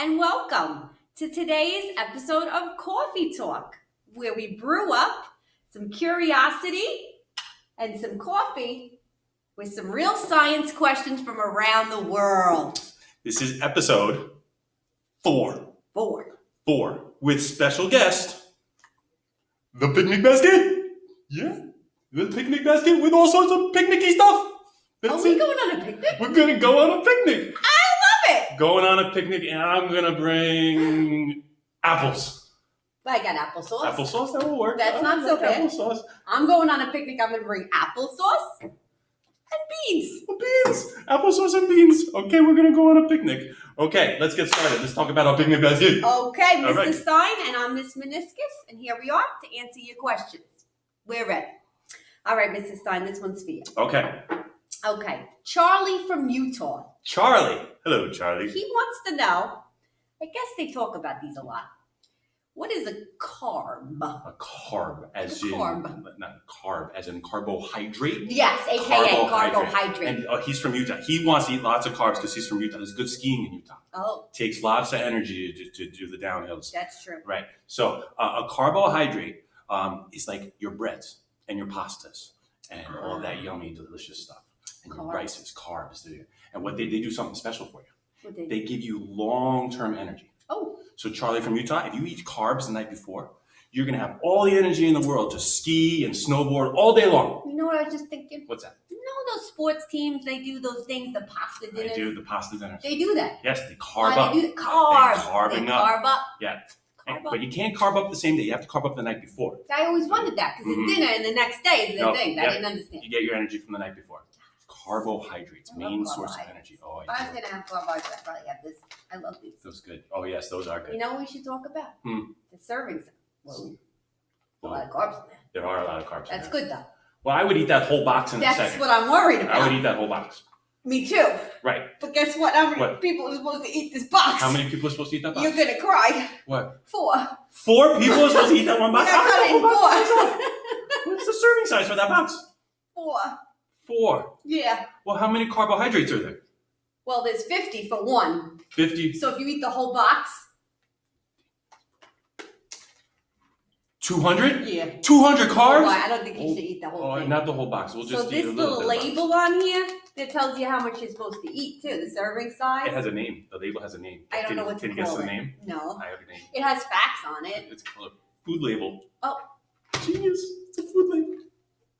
and welcome to today's episode of Coffee Talk, where we brew up some curiosity and some coffee with some real science questions from around the world. This is episode 4. 4. With special guest, the picnic basket. Yeah, the picnic basket with all sorts of picnicky stuff. Are we going on a picnic? We're going to go on a picnic. I love it. Going on a picnic, and I'm going to bring apples. I got applesauce. Applesauce, that will work. That's not so bad. Applesauce. I'm going on a picnic. I'm going to bring applesauce and beans. Beans. Applesauce and beans. Okay, we're going to go on a picnic. Okay, let's get started. Let's talk about our picnic basket. Okay, Mr. Right. Stein, and I'm Miss Meniscus, and here we are to answer your questions. We're ready. All right, Mr. Stein, this one's for you. Okay, Charlie from Utah. Charlie. Hello, Charlie. He wants to know, I guess they talk about these a lot. What is a carb? A carb, as in not carb, as in carbohydrate. Yes, aka carbohydrate. And he's from Utah. He wants to eat lots of carbs because he's from Utah. There's good skiing in Utah. Oh, Takes lots of energy to do the downhills. that's true. Right. So a carbohydrate is like your breads and your pastas and all of that yummy, delicious stuff. And your rices, carbs. And what they do something special for you. They give you long-term energy. Oh. So Charlie from Utah, if you eat carbs the night before, you're going to have all the energy in the world to ski and snowboard all day long. You know what I was just thinking? What's that? You know those sports teams, they do those things, the pasta dinners? They do the pasta dinners. They do that. Yes, they carb up. They do carb. They're carb up. Yeah. But you can't carb up the same day. You have to carb up the night before. I always wondered that because it's dinner and the next day is the thing. I didn't understand. You get your energy from the night before. Carbohydrates, main source of energy. Oh, if I was going to have carbohydrates, I'd probably have this. I love these. Those good. Oh, yes, those are good. You know what we should talk about? The servings. Whoa. A lot of carbs in there. There are a lot of carbs in there. That's good, though. Well, I would eat that whole box in a second. That's what I'm worried about. I would eat that whole box. Me too. Right. But guess what? How many people are supposed to eat this box? How many people are supposed to eat that box? You're going to cry. What? 4. 4 people are supposed to eat that one box? Yeah, cut it in 4. What's the serving size for that box? 4. 4. Yeah. Well, how many carbohydrates are there? Well, there's 50 for one. 50. So if you eat the whole box. 200? Yeah. 200 carbs? Oh, I don't think you should eat the whole thing. Not the whole box. We'll just eat a little bit. So this little label on here that tells you how much you're supposed to eat too, the serving size. It has a name. The label has a name. I don't know what to call it. Can you guess the name? No. I have a name. It has facts on it. It's called a food label. Oh. Genius. It's a food label.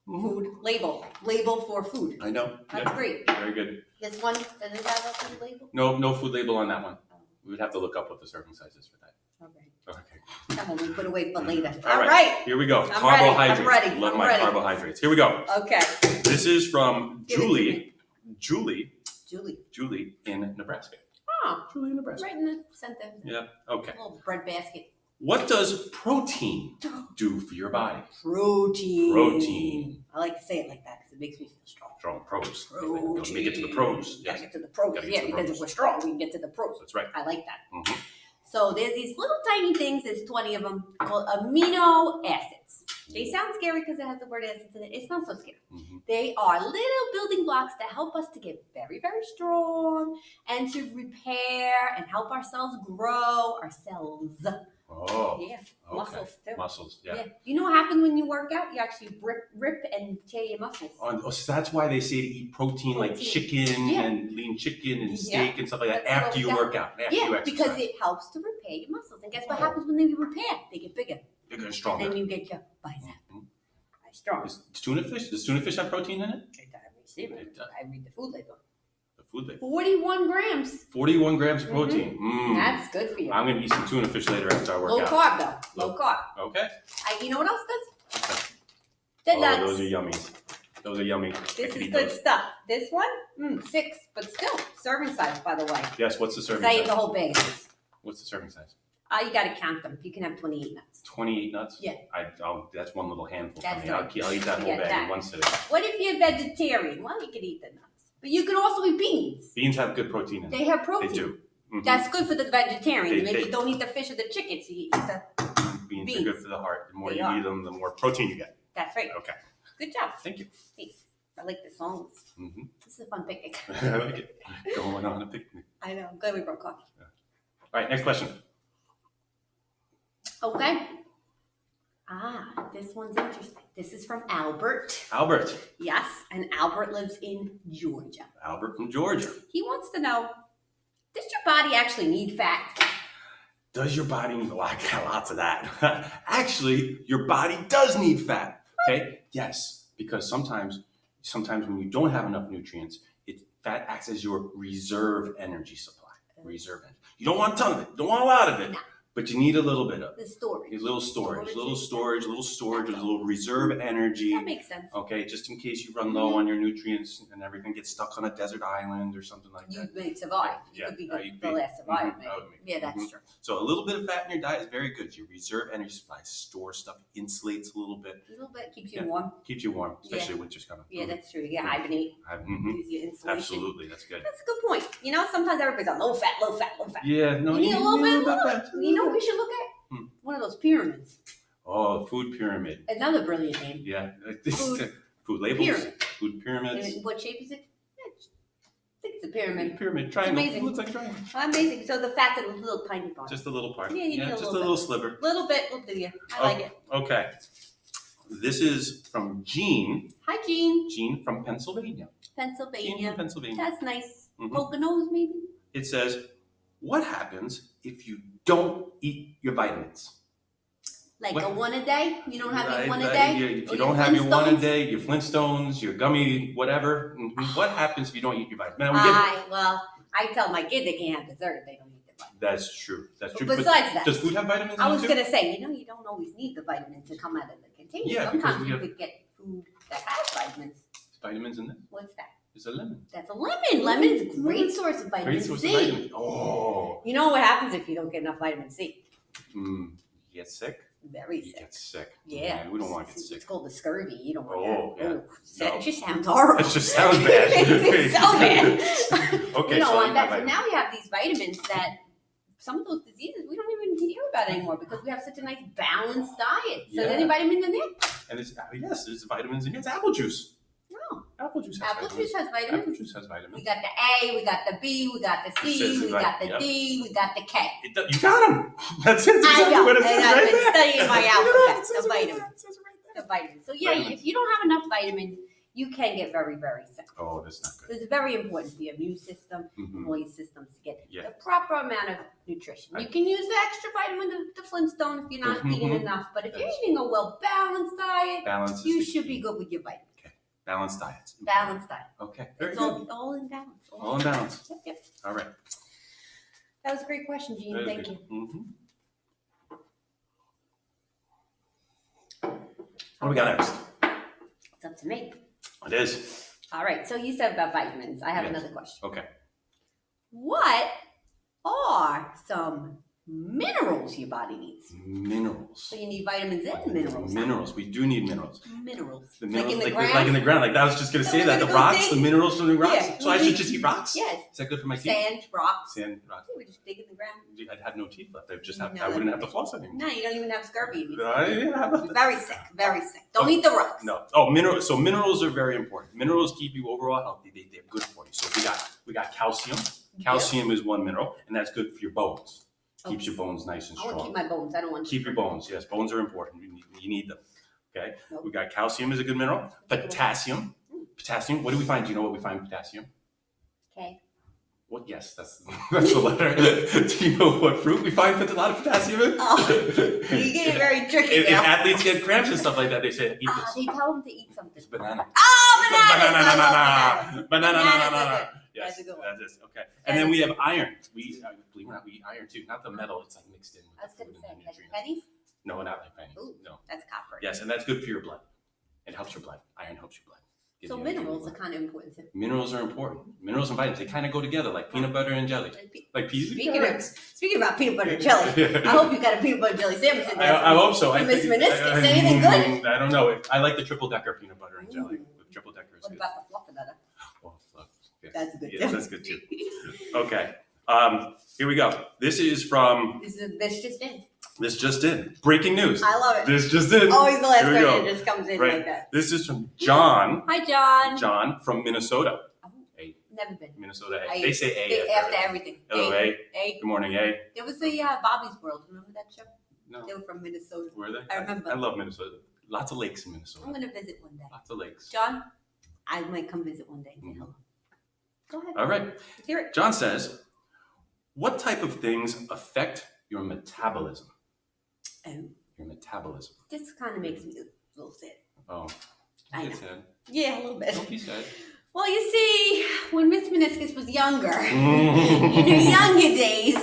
Food label. Label for food. I know. That's great. Very good. This one, does it have a food label? No food label on that one. We would have to look up what the serving size is for that. Okay. That one we put away for later. All right. Here we go. Carbohydrates. I'm ready. Love my carbohydrates. Here we go. Okay. This is from Julie in Nebraska. Oh. Julie in Nebraska. Right in the center. Yeah. Okay. A little bread basket. What does protein do for your body? Protein. I like to say it like that because it makes me feel strong. Strong pros. Protein. Make it to the pros. Gotta get to the pros. Because if we're strong, we can get to the pros. That's right. I like that. Mm-hmm. So there's these little tiny things, there's 20 of them, called amino acids. They sound scary because it has the word acids in it. It's not so scary. Mm-hmm. They are little building blocks that help us to get very, very strong and to repair and help our cells grow. Our cells. Oh. Yeah. Okay. Muscles too. Muscles, yeah. You know what happens when you work out? You actually rip and tear your muscles. Oh, so that's why they say to eat protein. Like chicken and lean chicken and steak and stuff like that after you work out. After you exercise. Because it helps to repair your muscles. And guess what happens when they repair? They get bigger. They get stronger. And then you get your bicep. Strong. Does tuna fish have protein in it? It does. I read the food label. The food label. 41 grams. 41 grams of protein. Mm. That's good for you. I'm going to eat some tuna fish later after I work out. Low carb, though. Low carb. Okay. You know what else does? Okay. The nuts. Those are yummy. Those are yummy. This is good stuff. This one, 6, but still serving size, by the way. Yes. What's the serving size? I ate the whole bag. What's the serving size? You got to count them. You can have 28 nuts. 28 nuts? Yeah. That's one little handful for me. I'll eat that whole bag in one sitting. What if you're vegetarian? Well, you can eat the nuts. But you can also eat beans. Beans have good protein in them. They have protein. They do. Mm-hmm. That's good for the vegetarian. Maybe you don't eat the fish or the chicken, so you eat the beans. Are good for the heart. The more you eat them, the more protein you get. That's right. Okay. Good job. Thank you. Thanks. I like the songs. Mm-hmm. This is a fun picnic. I like it. Going on a picnic. I know. I'm glad we brought coffee. Yeah. All right, next question. Okay. This one's interesting. This is from Albert. Albert. Yes, and Albert lives in Georgia. Albert from Georgia. He wants to know, does your body actually need fat? Does your body need, well, I got lots of that. Actually, your body does need fat, okay? Yes, because sometimes when you don't have enough nutrients, fat acts as your reserve energy supply. Reserve energy. You don't want a ton of it. You don't want a lot of it. No. But you need a little bit of it. The storage. A little storage, a little reserve energy. That makes sense. Okay, just in case you run low on your nutrients and everything, gets stuck on a desert island or something like that. You may survive. Yeah, you could be the last survivor. Yeah, that's true. So a little bit of fat in your diet is very good. Your reserve energy supply, store stuff, insulates a little bit. A little bit keeps you warm. Keeps you warm, especially winter's coming. Yeah, that's true. You hibernate. Gives you insulation. Absolutely, that's good. That's a good point. You know, sometimes everybody's on low fat, low fat, low fat. Yeah, no, you need a little bit of fat. You know what we should look at? One of those pyramids. Oh, food pyramid. Another brilliant name. Yeah. Food labels. Pyramid. Food pyramids. And what shape is it? I think it's a pyramid. Pyramid. Triangle. Amazing. It looks like triangle. Amazing. So the fat's in a little tiny part. Just a little part. Yeah, you need just a little sliver. Little bit will do you. I like it. Okay. This is from Jean. Hi, Jean. Jean from Pennsylvania. Pennsylvania. Jean from Pennsylvania. That's nice. Poconos, maybe? It says, what happens if you don't eat your vitamins? Like a one a day? You don't have your one a day? If you don't have your one a day, your Flintstones, your gummy, whatever, what happens if you don't eat your vitamins? I tell my kids they can't have dessert if they don't eat the vitamins. That's true. That's true. Besides that, does food have vitamins? I was going to say, you don't always need the vitamins to come out of the container. Yeah, sometimes you could get food that has vitamins. Vitamins in there? What's that? It's a lemon. That's a lemon. Lemon's a great source of vitamin C. Oh. You know what happens if you don't get enough vitamin C? You get sick? Very sick. You get sick. Yeah. We don't want to get sick. It's called the scurvy. You don't want that. Yeah. It just sounds horrible. It just sounds bad. It's so bad. Okay, you don't want that. So now we have these vitamins that some of those diseases we don't even hear about anymore because we have such a nice balanced diet. So any vitamins in there? And there's vitamins in here. It's apple juice. No. Apple juice has vitamins. Apple juice has vitamins. We got the A, we got the B, we got the C, we got the D, we got the K. You got them. That's it. I know. What it says I've been right studying my alphabet. The vitamins. The vitamins. So if you don't have enough vitamins, you can get very, very sick. Oh, that's not good. So it's very important for your immune system and all your systems to get the proper amount of nutrition. You can use the extra vitamin, the Flintstone, if you're not eating enough. But if you're eating a well-balanced diet, you should be good with your vitamins. Balanced diets. Balanced diet. Okay. Very it's good. all in balance. All in balance. Yep. All right. That was a great question, Jean. Thank you. What do we got next? It's up to me. It is. All right. So you said about vitamins. I have another question. Okay. What are some minerals your body needs? Minerals. So you need vitamins and minerals. Minerals. We do need minerals. Minerals. The minerals, like in the ground? Like in the ground. Like I was just going to say that. The rocks, the minerals from the rocks. Yeah. So I should just eat rocks? Yes. Is that good for my teeth? Sand, rocks. Sand, rocks. Yeah, we just dig in the ground. I'd have no teeth left. I wouldn't have to floss anymore. No, you don't even have scurvy. Very sick. Very sick. Don't eat the rocks. No. Oh, minerals. So minerals are very important. Minerals keep you overall healthy. They're good for you. So we got calcium. Calcium is one mineral, and that's good for your bones. Keeps your bones nice and strong. I want to keep my bones. I don't want to keep your bones. Yes, bones are important. You need them. Okay. Nope. We got calcium is a good mineral. Potassium. Potassium. What do we find? Do you know what we find in potassium? Okay. Well, yes, that's the letter. Do you know what fruit we find a lot of potassium in? Oh, you're getting very tricky if athletes get cramps and stuff like that, they say eat this. They tell them to eat something. It's banana. Oh, Banana. Yes, that's a good one. That is okay. And then we have iron. We believe it or not, we eat iron too. Not the metal. It's like mixed in. I was going to say, like pennies? No, not like pennies. Ooh, no, that's copper. Yes, and that's good for your blood. It helps your blood. Iron helps your blood. So minerals are kind of important too. Minerals are important. Minerals and vitamins, they kind of go together like peanut butter and jelly. Like peas and carrots. Speaking about peanut butter and jelly, I hope you got a peanut butter and jelly sandwich in there. I hope so. Miss Meniscus, anything good? I don't know. I like the triple decker peanut butter and jelly. The triple decker is good. What about the fluff butter? Oh, fluff. Yes. That's good. Yes, that's good too. Okay. Here we go. This is from... This just in. This just in. Breaking news. I love it. This just in. Always the last question just comes in like that. This is from John. Hi, John. John from Minnesota. Oh. Never been. Minnesota A. They say A after everything. Hello, A. A. Good morning, A. There was the Bobby's World. Remember that show? No. They were from Minnesota. Were they? I remember. I love Minnesota. Lots of lakes in Minnesota. I'm going to visit one day. Lots of lakes. John, I might come visit one day and say hello. Go ahead. All right. Let's hear it. John says, what type of things affect your metabolism? Oh. Your metabolism. This kind of makes me a little sad. Oh. I know. Sad. Yeah, a little bit. Don't be sad. Well, you see, when Miss Meniscus was younger, in her younger days,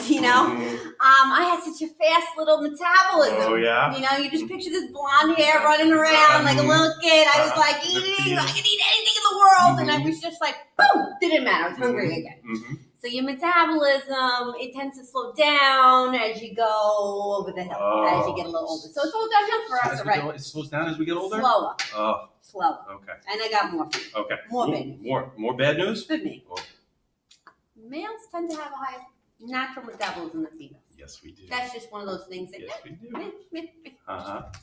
I had such a fast little metabolism. Oh, yeah? You just picture this blonde hair running around like a little kid. I was like eating, I could eat anything in the world. And I was just like, boom, didn't matter. I was hungry again. So your metabolism, it tends to slow down as you go over the hill, as you get a little older. So it's all downhill for us, right? It slows down as we get older? Slower. Oh. Slower. Okay. And I got more for you. Okay. More bad news. More bad news? Good news. Oh. Males tend to have a higher natural metabolism than females. Yes, we do. That's just one of those things that, Yes, we do.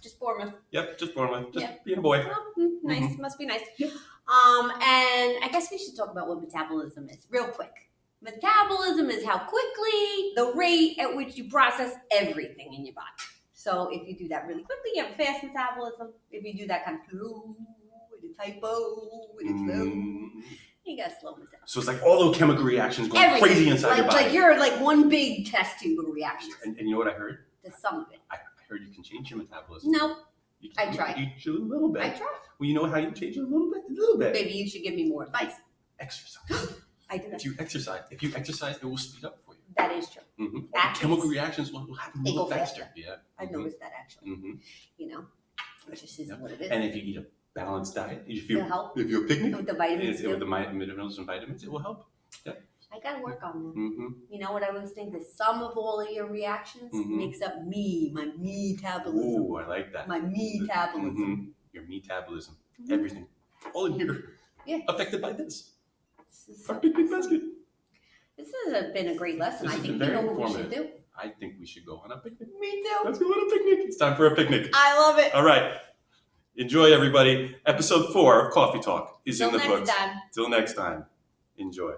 just Bournemouth. Yep, just Bournemouth. Just Yeah. being a boy. Well, nice. Must be nice. Yep. And I guess we should talk about what metabolism is real quick. Metabolism is how quickly, the rate at which you process everything in your body. So if you do that really quickly, you have a fast metabolism. If you do that kind of slow, with a typo, with a slow, you got slow metabolism. So it's like all the chemical reactions going crazy inside your body. Like you're like one big test tube of reactions. And you know what I heard? There's some of it. I heard you can change your metabolism. No, I tried. tried. You should a little bit. I tried. Well, you know how you change it a little bit? A little bit. Maybe you should give me more advice. Exercise. I do that. If you exercise, it will speed up for you. That is true. All chemical reactions will happen a They little go faster. faster. Yeah. I've noticed that actually. It just is what it is. And if you eat a balanced diet, if It'll help. you're a picnic, With the vitamins with too. the minerals and vitamins, it will help. Yeah. I gotta work on that. Mm-hmm. You know what I always think? The sum of all of your reactions makes up my metabolism. Ooh, I like that. My metabolism. Your metabolism. Everything. All in here. Yeah. Affected by this. This is Our picnic basket. This has been a great lesson. This I has think been you know very what we should do. informative. I think we should go on a picnic. Me too. Let's go on a picnic. It's time for a picnic. I love it. All right. Enjoy, everybody. Episode 4 of Coffee Talk is in the books. Till next time. Till next time. Enjoy.